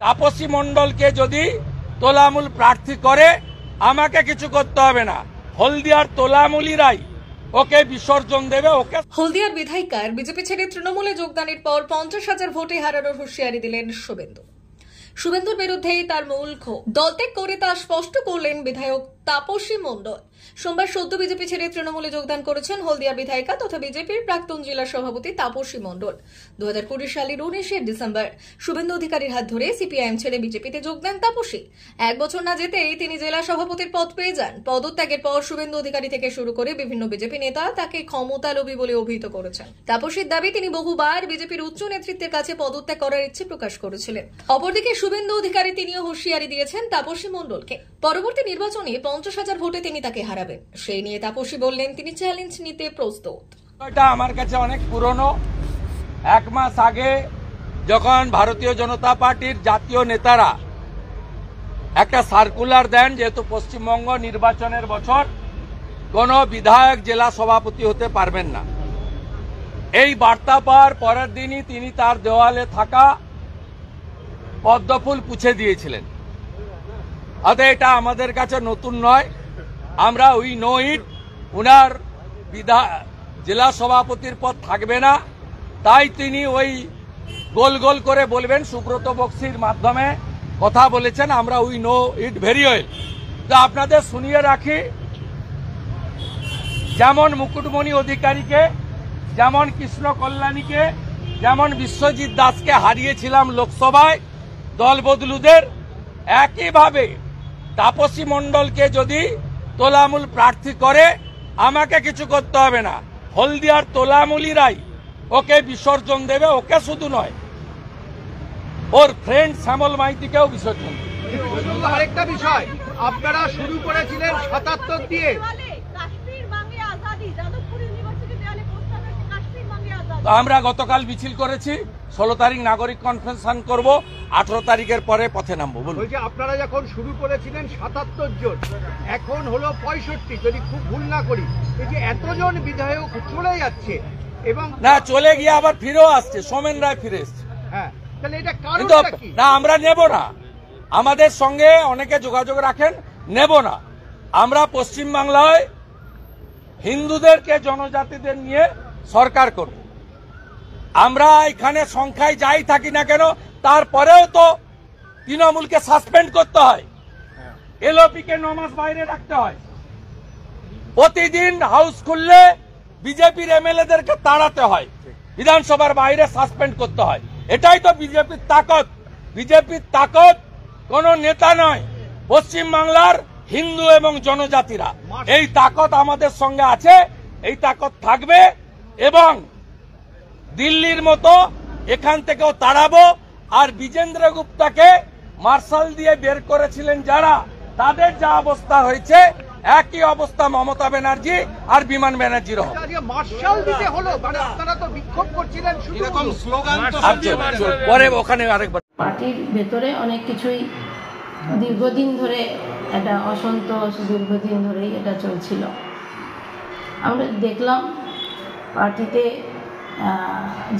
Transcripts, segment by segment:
তাপসী মণ্ডলকে যদি তোলামূল প্রার্থী করে আমাকে কিছু করতে হবে না, হলদিয়ার তোলামূলীরাই ওকে বিসর্জন দেবে। ওকে হলদিয়ার বিধায়িকার বিজেপি ছেড়ে তৃণমূলে যোগদানের পর 50,000 ভোটে হারানোর হুঁশিয়ারি দিলেন শুভেন্দুর বিরুদ্ধেই তার মূল ক্ষোভ। দলত্যাগ করে তা স্পষ্ট করলেন বিধায়ক তাপসী মণ্ডল। সোমবার সদ্য বিজেপি ছেড়ে তৃণমূলে যোগদান করেছেন হলদিয়ার বিধায়িকা তথা বিজেপির প্রাক্তন জেলা সভাপতি তাপসী মণ্ডল। 2020 সালের 19 ডিসেম্বর শুভেন্দু অধিকারীর হাত ধরে সিপিআইএম ছেড়ে বিজেপিতে যোগ দেন তাপসী। 1 বছর না যেতেই তিনি জেলা সভাপতির পদ পেয়ে যান। পদত্যাগের পর শুভেন্দু অধিকারী থেকে শুরু করে বিভিন্ন বিজেপি নেতা তাকে ক্ষমতালোভী বলে অভিহিত করেছেন। তাপসীর দাবি, তিনি বহুবার বিজেপির উচ্চ নেতৃত্বের কাছে পদত্যাগ করার ইচ্ছে প্রকাশ করেছিলেন। অপরদিকে শুভেন্দু অধিকারী তিনিও হুঁশিয়ারি দিয়েছেন তাপসী মণ্ডলকে। পরবর্তী নির্বাচনে 50,000 ভোটে তিনি তাকে হারাবেন। সেই নিয়ে তাপসী বললেন তিনি চ্যালেঞ্জ নিতে প্রস্তুত। এটা আমার কাছে অনেক পুরনো। 1 মাস আগে যখন ভারতীয় জনতা পার্টির জাতীয় নেতারা একটা সার্কুলার দেন, যেহেতু পশ্চিমবঙ্গ নির্বাচনের বছর কোন বিধায়ক জেলা সভাপতি হতে পারবেন না, এই বার্তা পাওয়ার পরের দিনই তিনি তার দেওয়ালে থাকা পদ্মফুল পুছে দিয়েছিলেন। অতএব এটা আমাদের কাছে নতুন নয়, আমরা উই নো ইট। উনার জেলা সভাপতির পদ থাকবে না, তাই তিনি ওই গোল গোল করে বলবেন, সুব্রত বক্সির মাধ্যমে কথা বলেছেন, আমরা we know it very well. তো আপনাদের শুনিয়ে রাখি, যেমন মুকুটমণি অধিকারীকে, যেমন কৃষ্ণ কল্যাণীকে, যেমন বিশ্বজিৎ দাসকে হারিয়েছিলাম লোকসভায় দল বদলুদের, একইভাবে তাপসী মণ্ডলকে যদি তোলামূল প্রার্থী করে আমাকে কিছু করতে হবে না, হলদিয়ার তোলামূলীরাই ওকে বিসর্জন দেবে। ওকে শুধু নয়, ওর ফ্রেন্ড শ্যামল মাইতিকেও বিসর্জন দেবে। আরেকটা বিষয়, আপনারা শুরু করেছিলেন 77 দিয়ে, আমরা গতকাল মিছিল করেছি, 16 তারিখ নাগরিক কনভেনশন করব, 18 তারিখের পরে পথে নামবো। বলছি আপনারা যখন শুরু করেছিলেন 77 জন, এখন হলো 65, যদি খুব ভুল না করি। এই যে এতজন বিধায়ক চলে যাচ্ছে এবং না চলে গিয়ে আবার ফিরেও আসছে, সোমেন রায় ফিরে এসছে। হ্যাঁ, তাহলে এটা কারণটা কি? না আমরা নেব না, আমাদের সঙ্গে অনেকে যোগাযোগ রাখেন, নেব না। আমরা পশ্চিমবাংলায় হিন্দুদেরকে, জনজাতিদের নিয়ে সরকার করব। আমরা এখানে সংখ্যায় যাই থাকি না কেন, তারপরেও তো তৃণমূলকে সাসপেন্ড করতে হয়, এলওপি কে 9 মাস বাইরে রাখতে হয়, প্রতিদিন হাউস খুললে বিজেপির এমএলএদেরকে তাড়াতে হয়, বিধানসভার বাইরে সাসপেন্ড করতে হয়। এটাই তো বিজেপির তাকত। বিজেপির তাকত কোন নেতা নয়, পশ্চিমবাংলার হিন্দু এবং জনজাতিরা। এই তাকত আমাদের সঙ্গে আছে, এই তাকত থাকবে এবং দিল্লির মতো এখান থেকেও তাড়াবো। আর বিজেন্দ্র গুপ্তাকে মার্শাল দিয়ে বের করেছিলেন যারা, তাদের যা অবস্থা হয়েছে একই অবস্থা মমতা ব্যানার্জি আর বিমান ব্যানার্জির হবে। মার্শাল দিতে হলো, মানে আপনারা তো বিক্ষোভ করছিলেন, এরকম স্লোগান পরে ওখানে আরেকবার। পার্টির ভেতরে অনেক কিছুই দীর্ঘদিন ধরে একটা অসন্তোষ, দীর্ঘদিন ধরেই এটা চলছিল। আমরা দেখলাম পার্টিতে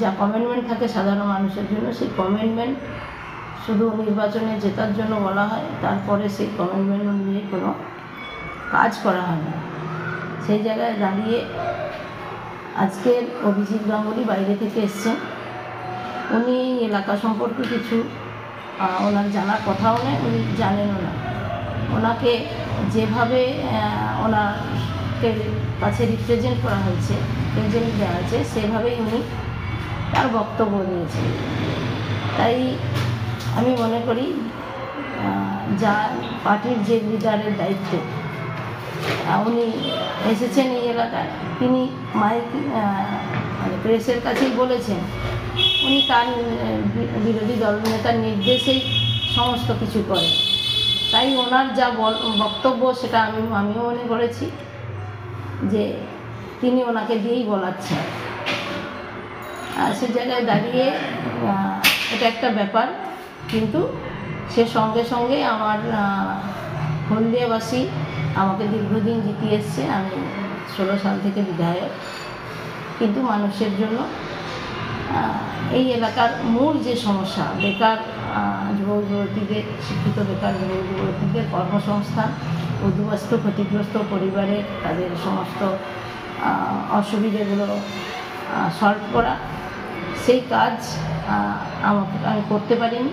যা কমিটমেন্ট থাকে সাধারণ মানুষের জন্য, সেই কমিটমেন্ট শুধু নির্বাচনে জেতার জন্য বলা হয়, তারপরে সেই কমিটমেন্ট অনুযায়ী কোনো কাজ করা হয় না। সেই জায়গায় দাঁড়িয়ে আজকের অভিজিৎ গাঙ্গুলি বাইরে থেকে এসছেন, উনি এলাকা সম্পর্কে কিছু ওনার জানার কথাও নেই, উনি জানেনও না। ওনাকে যেভাবে ওনাকে কাছে রিপ্রেজেন্ট করা হয়েছে, প্রেজেন্ট দেওয়া হয়েছে, সেভাবেই উনি তার বক্তব্য দিয়েছেন। তাই আমি মনে করি যা পার্টির যে লিডারের দায়িত্ব, উনি এসেছেন এই এলাকায়, তিনি প্রেসের কাছেই বলেছেন উনি তার বিরোধী দলনেতার নির্দেশেই সমস্ত কিছু করেন। তাই ওনার যা বক্তব্য সেটা আমিও মনে করেছি যে তিনি ওনাকে দিয়েই বলাচ্ছেন। সে জায়গায় দাঁড়িয়ে এটা একটা ব্যাপার, কিন্তু সে সঙ্গে সঙ্গে আমার হলদিয়াবাসী আমাকে দীর্ঘদিন জিতিয়ে এসছে, আমি 16 সাল থেকে বিধায়ক, কিন্তু মানুষের জন্য এই এলাকার মূল যে সমস্যা, বেকার যুবক যুবতীদের, শিক্ষিত বেকার যুবক যুবতীদের কর্মসংস্থান, উদ্বাস্তু ক্ষতিগ্রস্ত পরিবারের তাদের সমস্ত অসুবিধাগুলো সলভ করা, সেই কাজ আমি করতে পারিনি।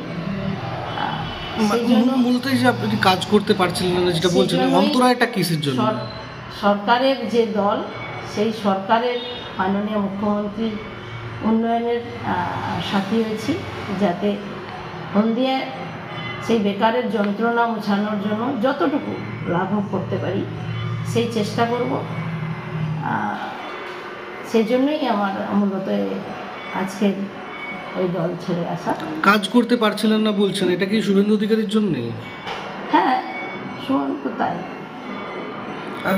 সেই জন্য মূলত যে আপনি কাজ করতে পারছিলেন না, যেটা বলছেন, অন্তরায়টা কিসের জন্য? সরকারের যে দল, সেই সরকারের মাননীয় মুখ্যমন্ত্রীর উন্নয়নের সাথী হয়েছি, যাতে হলদিয়ায় সেই বেকারের যন্ত্রণা মোছানোর জন্য যতটুকু লাঘব করতে পারি সেই চেষ্টা করব। সেই জন্যই আমার মূলত আজকের ওই দল ছেড়ে আসা। কাজ করতে পারছিলেন না বলছেন, এটা কি শুভেন্দু অধিকারীর জন্যে? হ্যাঁ, শুনুন তো তাই।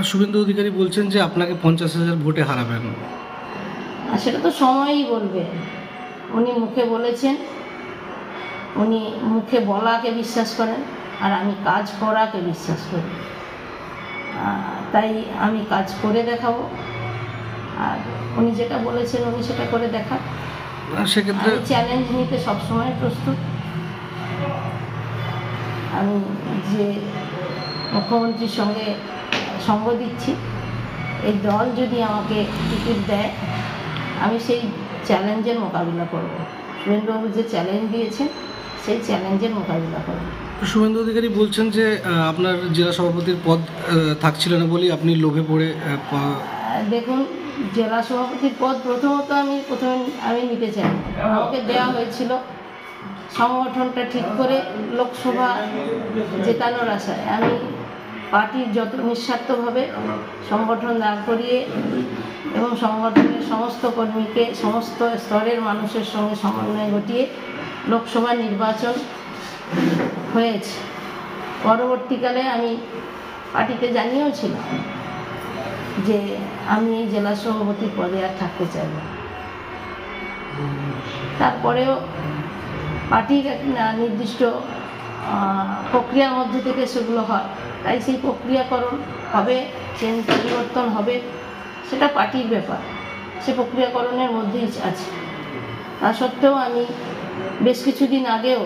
শুভেন্দু অধিকারী বলছেন যে আপনাকে 50,000 ভোটে হারাবেন। আর সেটা তো সময়ই বলবে। উনি মুখে বলেছেন, উনি মুখে বলাকে বিশ্বাস করেন, আর আমি কাজ করাকে বিশ্বাস করি। তাই আমি কাজ করে দেখাবো, আর উনি যেটা বলেছেন উনি সেটা করে দেখান। সেক্ষেত্রে আমি চ্যালেঞ্জ নিতে সবসময় প্রস্তুত। আমি যে মুখ্যমন্ত্রীর সঙ্গে সঙ্গ দিচ্ছি, এই দল যদি আমাকে টিকিট দেয়, আমি সেই চ্যালেঞ্জের মোকাবিলা করব। শুভেন্দুবাবু যে চ্যালেঞ্জ দিয়েছেন সেই চ্যালেঞ্জের মোকাবিলা করব। শুভেন্দু অধিকারী বলছেন যে আপনার জেলা সভাপতির পদ থাকছিল না বলেই আপনি লোভে পড়ে দেখুন, জেলা সভাপতির পদ প্রথমে আমি নিতে চাই। আমাকে দেওয়া হয়েছিল সংগঠনটা ঠিক করে লোকসভা জেতানোর আশায়। আমি পার্টির যত নিঃস্বার্থভাবে সংগঠন দাঁড় করিয়ে এবং সংগঠনের সমস্ত কর্মীকে সমস্ত স্তরের মানুষের সঙ্গে সমন্বয় ঘটিয়ে লোকসভা নির্বাচন হয়েছে। পরবর্তীকালে আমি পার্টিতে জানিয়েওছিলাম যে আমি এই জেলা সভাপতির পদে আর থাকতে চাই না। তারপরেও পার্টির একটা নির্দিষ্ট প্রক্রিয়ার মধ্যে থেকে সেগুলো হয়, তাই সেই প্রক্রিয়াকরণ হবে, চেঞ্জ পরিবর্তন হবে, সেটা পার্টির ব্যাপার, সে প্রক্রিয়াকরণের মধ্যেই আছে। তা সত্ত্বেও আমি বেশ কিছুদিন আগেও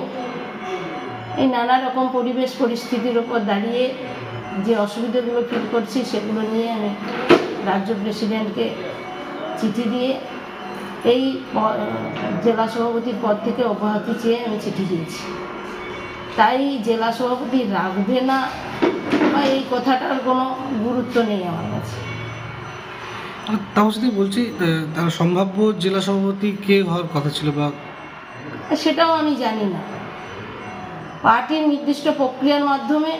এই নানা রকম পরিবেশ পরিস্থিতির ওপর দাঁড়িয়ে যে অসুবিধাগুলো ফিল করছি সেগুলো নিয়ে আমি রাজ্য প্রেসিডেন্টকে চিঠি দিয়ে এই জেলা সভাপতির পদ থেকে অব্যাহতি চেয়ে আমি চিঠি দিয়েছি। তাই জেলা সভাপতি রাখবে না বা এই কথাটার কোনো গুরুত্ব নেই আমার কাছে। তাও যদি বলছি, তার সম্ভাব্য জেলা সভাপতি কে হওয়ার কথা ছিল বা সেটাও আমি জানি না। পার্টির নির্দিষ্ট প্রক্রিয়ার মাধ্যমে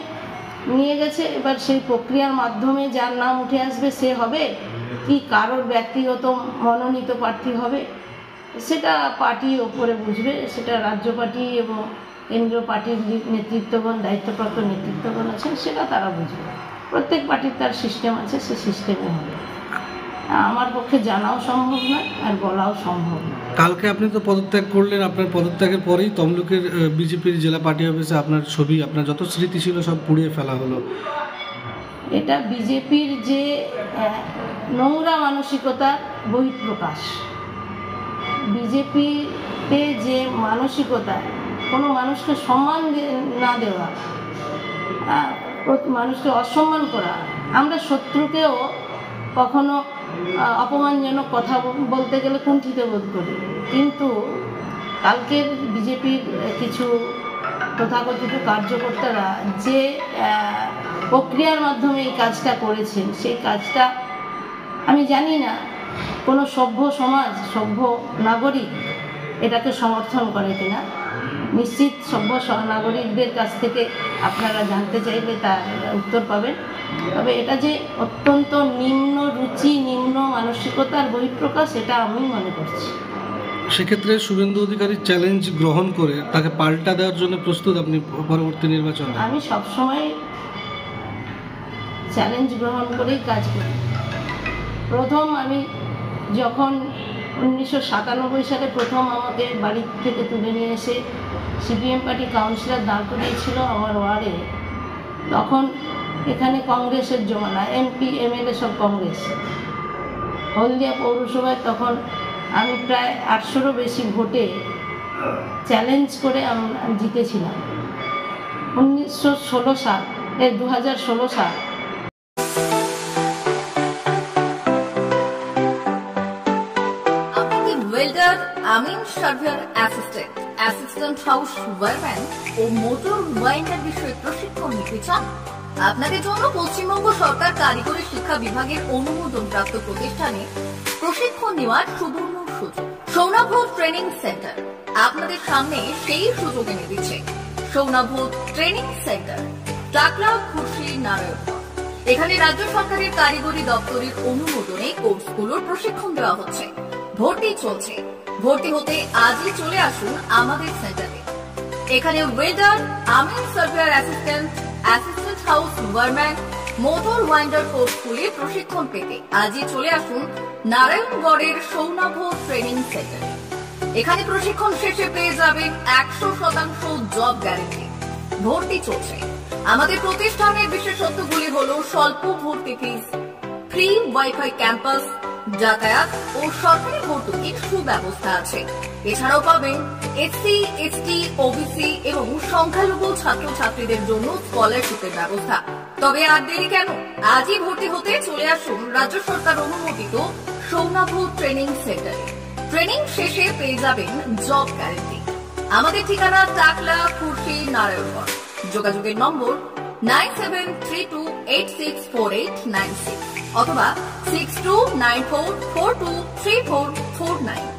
নিয়ে গেছে, এবার সেই প্রক্রিয়ার মাধ্যমে যার নাম উঠে আসবে সে হবে, কি কারোর ব্যক্তিগত মনোনীত প্রার্থী হবে, সেটা পার্টির ওপরে বুঝবে। সেটা রাজ্য পার্টি এবং কেন্দ্রীয় পার্টির নেতৃত্বগণ, দায়িত্বপ্রাপ্ত নেতৃত্বগণ আছেন, সেটা তারা বুঝবে। প্রত্যেক পার্টির তার সিস্টেম আছে, সে সিস্টেমে হবে। আমার পক্ষে জানাও সম্ভব নয় আর বলাও সম্ভব নয়। কালকে আপনি তো পদত্যাগ করলেন, আপনার পদত্যাগের পরেই তমলুকের বিজেপির জেলা পার্টি অফিসে আপনার ছবি, আপনার যত স্মৃতি ছিল সব পুড়িয়ে ফেলা হলো। এটা বিজেপির যে নোংরা মানসিকতার বহিঃপ্রকাশ। বিজেপিতে যে মানসিকতা, কোনো মানুষকে সম্মান না দেওয়া, মানুষকে অসম্মান করা, আমরা শত্রুকেও কখনো অপমানজনক কথা বলতে গেলে কুণ্ঠিত বোধ করি, কিন্তু কালকের বিজেপির কিছু তথাকথিত কার্যকর্তারা যে প্রক্রিয়ার মাধ্যমে এই কাজটা করেছেন, সেই কাজটা আমি জানি না কোনো সভ্য সমাজ, সভ্য নাগরিক এটাকে সমর্থন করে কিনা। নিশ্চিত সভ্য নাগরিকদের কাছ থেকে আপনারা জানতে চাইলে তার উত্তর পাবেন। তবে এটা যে অত্যন্ত নিম্ন রুচি, নিম্ন মানসিকতার বহিঃপ্রকাশ, এটা আমি মনে করছি। সেক্ষেত্রে শুভেন্দু অধিকারীর চ্যালেঞ্জ গ্রহণ করে তাকে পাল্টা দেওয়ার জন্য প্রস্তুত আপনি পরবর্তী নির্বাচনে? আমি সবসময় চ্যালেঞ্জ গ্রহণ করেই কাজ করি। প্রথম আমি যখন 1997 সালে প্রথম আমাকে বাড়ি থেকে তুলে নিয়ে এসে সিপিএম পার্টি কাউন্সিলর দাঁড় করিয়েছিল আমার ওয়ার্ডে, তখন এখানে কংগ্রেসের জমানা, এমপি এমএলএ সব কংগ্রেস। হলদিয়া পৌরসভায় তখন আমি প্রায় 800-রও বেশি ভোটে চ্যালেঞ্জ করে আমরা জিতেছিলাম 2016 সাল 2016 সাল। আপনি ওয়েল্ডার, আমিন surveyor assistant, assistant house wireman ও মোটর ওয়াইন্ডার বিষয়ে প্রশিক্ষণ নিতে চান? আপনাদের জন্য পশ্চিমবঙ্গ সরকার কারিগরি শিক্ষা বিভাগের অনুমোদনপ্রাপ্ত প্রতিষ্ঠানে প্রশিক্ষণ নেওয়ার সুবর্ণ সুযোগ। সৌনাভ ট্রেনিং সেন্টার আপনাদের সামনে সেই সুযোগ এনে দিচ্ছে। সৌনাভ ট্রেনিং সেন্টার, টাকলা, খুশি, নারায়ণগড়। এখানে রাজ্য সরকারের কারিগরি দপ্তরের অনুমোদনে কোর্সগুলোর প্রশিক্ষণ দেওয়া হচ্ছে। ভর্তি চলছে। ভর্তি হতে আজই চলে আসুন আমাদের সেন্টারে। এখানে ওয়েল্ডার, আমিন surveyor assistant, assistant house wireman, motor winder কোর্সগুলি প্রশিক্ষণ পেতে আজই চলে আসুন নারায়ণগড়ের সৌনাভ ট্রেনিং সেন্টারে। এখানে প্রশিক্ষণ শেষে পেয়ে যাবেন 100% জব গ্যারেন্টি। ভর্তি চলছে। আমাদের প্রতিষ্ঠানের বিশেষত্বগুলি হলো স্বল্প ভর্তি ফিস, ফ্রি ওয়াইফাই ক্যাম্পাস, যাতায়াত ও সরকারি ভর্তুকির সুব্যবস্থা আছে। এছাড়াও পাবেন এসসি, এসটি, ওবিসি এবং সংখ্যালঘু ছাত্রছাত্রীদের জন্য স্কলারশিপের ব্যবস্থা। তবে আর দেরি কেন, আজই ভর্তি হতে চলে আসুন রাজ্য সরকার অনুমোদিত সৌনাভ ট্রেনিং সেন্টারে। ট্রেনিং শেষে পেয়ে যাবেন জব গ্যারেন্টি। আমাদের ঠিকানা টাকলা, খুশি, নারায়ণগড়। যোগাযোগের নম্বর 9732864896 অথবা 6294423449।